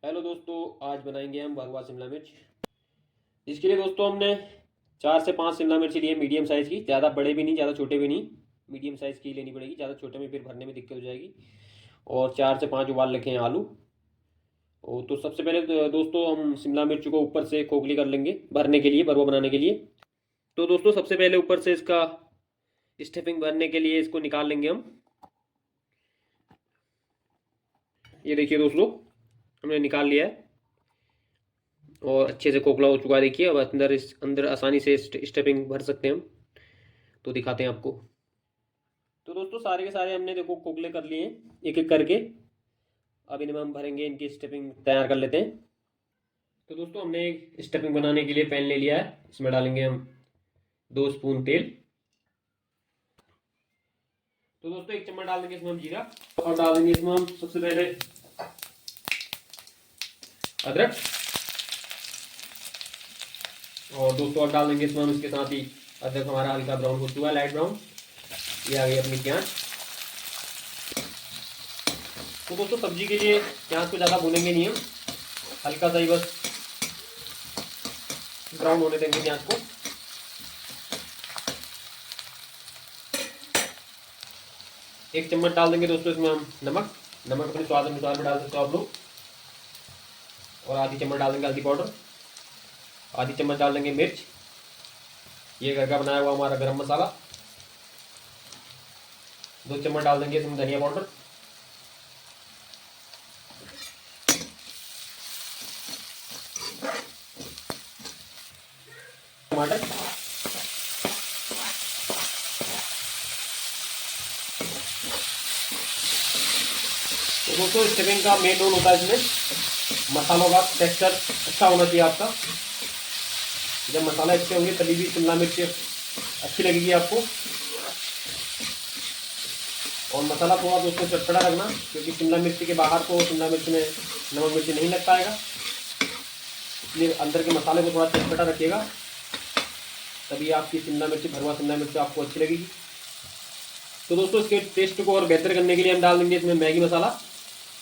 Hello दोस्तों, आज बनाएंगे हम भरवा शिमला मिर्च। इसके लिए दोस्तों हमने 4 से 5 शिमला मिर्च लिए, मीडियम साइज़ की। ज़्यादा बड़े भी नहीं, ज़्यादा छोटे भी नहीं, मीडियम साइज़ की लेनी पड़ेगी। ज़्यादा छोटे में फिर भरने में दिक्कत हो जाएगी। और 4 से 5 उबाल रखे हैं आलू। और तो सबसे पहले तो दोस्तों हम शिमला मिर्च को ऊपर से खोखली कर लेंगे भरने के लिए, भरवा बनाने के लिए। तो दोस्तों सबसे पहले ऊपर से इसका स्टफिंग भरने के लिए इसको निकाल लेंगे हम। ये देखिए दोस्तों, हमने निकाल लिया है और अच्छे से खोखला हो चुका है। देखिए अब अंदर आसानी से स्टफिंग भर सकते हैं हम। तो दिखाते हैं आपको। तो दोस्तों सारे के सारे हमने देखो खोखले कर लिए हैं एक एक करके। अब इनमें हम भरेंगे, इनकी स्टफिंग तैयार कर लेते हैं। तो दोस्तों हमने एक स्टफिंग बनाने के लिए पैन ले लिया है। इसमें डालेंगे हम 2 स्पून तेल। तो दोस्तों 1 चम्मच डाल देंगे इसमें हम जीरा। और डाल देंगे इसमें हम सबसे पहले अदरक। और दोस्तों अब डाल देंगे इसमें हम इसके साथ ही, अदरक हमारा हल्का ब्राउन हो चुका है, लाइट ब्राउन। ये आ गई अपनी प्याज। तो दोस्तों सब्जी के लिए प्याज को ज़्यादा भूनेंगे नहीं हम, हल्का सा ही बस ब्राउन होने देंगे प्याज को। 1 चम्मच डाल देंगे दोस्तों इसमें हम नमक। नमक अपने स्वाद अनुसार में डाल सकते हो आप लोग। और आधी चम्मच डाल देंगे हल्दी पाउडर। आधी चम्मच डाल देंगे मिर्च, ये घर का बनाया हुआ हमारा गरम मसाला। 2 चम्मच डाल देंगे इसमें धनिया पाउडर। टमाटर। तो दोस्तों स्टफिंग का मेन रोल होता है इसमें, मसालों का टेक्सचर अच्छा होना चाहिए आपका। जब मसाला अच्छे होंगे तभी भी शिमला मिर्च अच्छी लगेगी आपको। और मसाला थोड़ा दोस्तों चटपटा रखना, क्योंकि शिमला मिर्च के बाहर को शिमला मिर्च में नमक मिर्च नहीं लग पाएगा। इसलिए अंदर के मसाले को थोड़ा चटपटा रखिएगा, तभी आपकी शिमला मिर्च, भरवा शिमला मिर्च आपको अच्छी लगेगी। तो दोस्तों इसके टेस्ट को और बेहतर करने के लिए हम डाल देंगे इसमें मैगी मसाला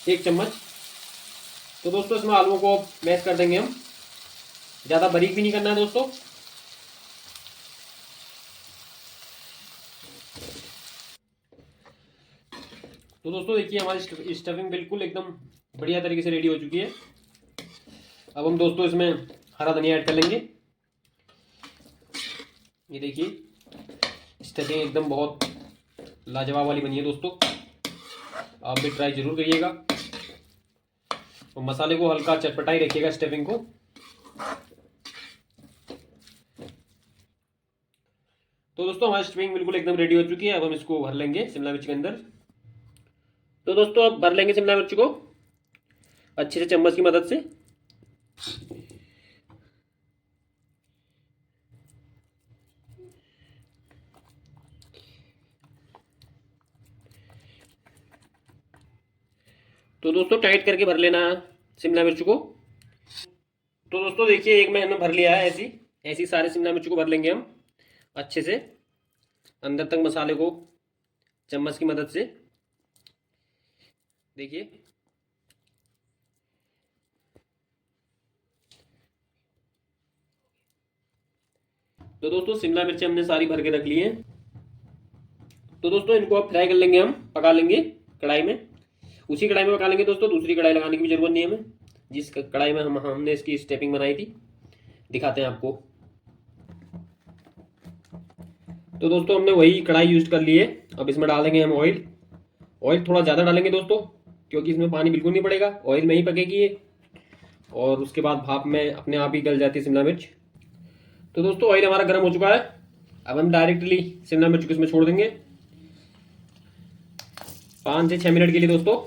1 चम्मच। तो दोस्तों इसमें आलूओं को मैश कर देंगे हम, ज़्यादा बारीक भी नहीं करना है दोस्तों। तो दोस्तों देखिए हमारी स्टफिंग बिल्कुल एकदम बढ़िया तरीके से रेडी हो चुकी है। अब हम दोस्तों इसमें हरा धनिया ऐड कर लेंगे। ये देखिए स्टफिंग एकदम बहुत लाजवाब वाली बनी है दोस्तों, आप भी ट्राई जरूर करिएगा। और मसाले को हल्का चटपटा ही रखिएगा स्टफिंग को। तो दोस्तों हमारी स्टफिंग बिल्कुल एकदम रेडी हो चुकी है। अब हम इसको भर लेंगे शिमला मिर्च के अंदर। तो दोस्तों अब भर लेंगे शिमला मिर्च को अच्छे से चम्मच की मदद से। तो दोस्तों टाइट करके भर लेना शिमला मिर्च को। तो दोस्तों देखिए एक मैंने भर लिया है, ऐसी ऐसी सारे शिमला मिर्च को भर लेंगे हम अच्छे से अंदर तक मसाले को चम्मच की मदद से। देखिए तो दोस्तों शिमला मिर्च हमने सारी भर के रख ली हैं। तो दोस्तों इनको अब फ्राई कर लेंगे, हम पका लेंगे कढ़ाई में। उसी कढ़ाई में पका लेंगे दोस्तों, दूसरी कढ़ाई लगाने की भी जरूरत नहीं है हमें। जिस कढ़ाई में हमने इसकी स्टेपिंग बनाई थी, दिखाते हैं आपको। तो दोस्तों हमने वही कढ़ाई यूज कर ली है। अब इसमें डालेंगे हम ऑयल। ऑयल थोड़ा ज़्यादा डालेंगे दोस्तों, क्योंकि इसमें पानी बिल्कुल नहीं पड़ेगा, ऑयल में ही पकेगी ये। और उसके बाद भाप में अपने आप ही गल जाती है शिमला मिर्च। तो दोस्तों ऑयल हमारा गर्म हो चुका है। अब हम डायरेक्टली शिमला मिर्च को इसमें छोड़ देंगे 5 से 6 मिनट के लिए दोस्तों।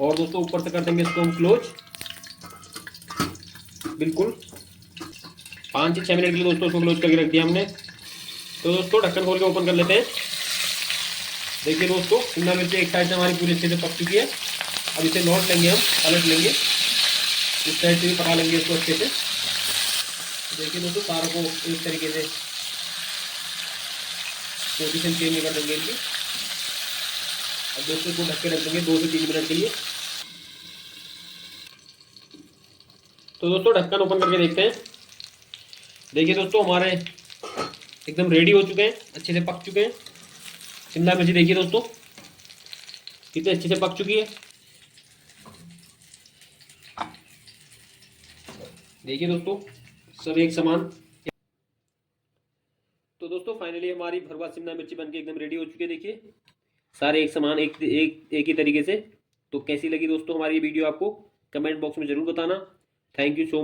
और दोस्तों ऊपर से कर देंगे इसको हम क्लोज, बिल्कुल 5 से 6 मिनट के लिए दोस्तों इसको क्लोज करके रख दिया हमने। तो दोस्तों ढक्कन खोल के ओपन कर लेते हैं। देखिए दोस्तों शिमला मिर्च एक साइड से हमारी पूरी अच्छे से पक चुकी है। अब इसे लौट लेंगे, हम पलट लेंगे, इस साइड से भी पका लेंगे इसको अच्छे से। देखिए दोस्तों सारों को इस तरीके से पोजीशन चेंज कर देंगे इनकी। अब दोस्तों इसको ढक के रख देंगे 2 से 3 मिनट के लिए। तो दोस्तों ढक्कन ओपन करके देखते हैं। देखिए दोस्तों हमारे एकदम रेडी हो चुके हैं, अच्छे से पक चुके हैं। शिमला मिर्ची देखिए दोस्तों कितने अच्छे से पक चुकी है। देखिए दोस्तों सब एक समान। तो दोस्तों फाइनली हमारी भरवा शिमला मिर्ची बनके एकदम रेडी हो चुकी है। देखिए सारे एक समान, एक ही तरीके से। तो कैसी लगी दोस्तों हमारी वीडियो आपको कमेंट बॉक्स में जरूर बताना। Thank you so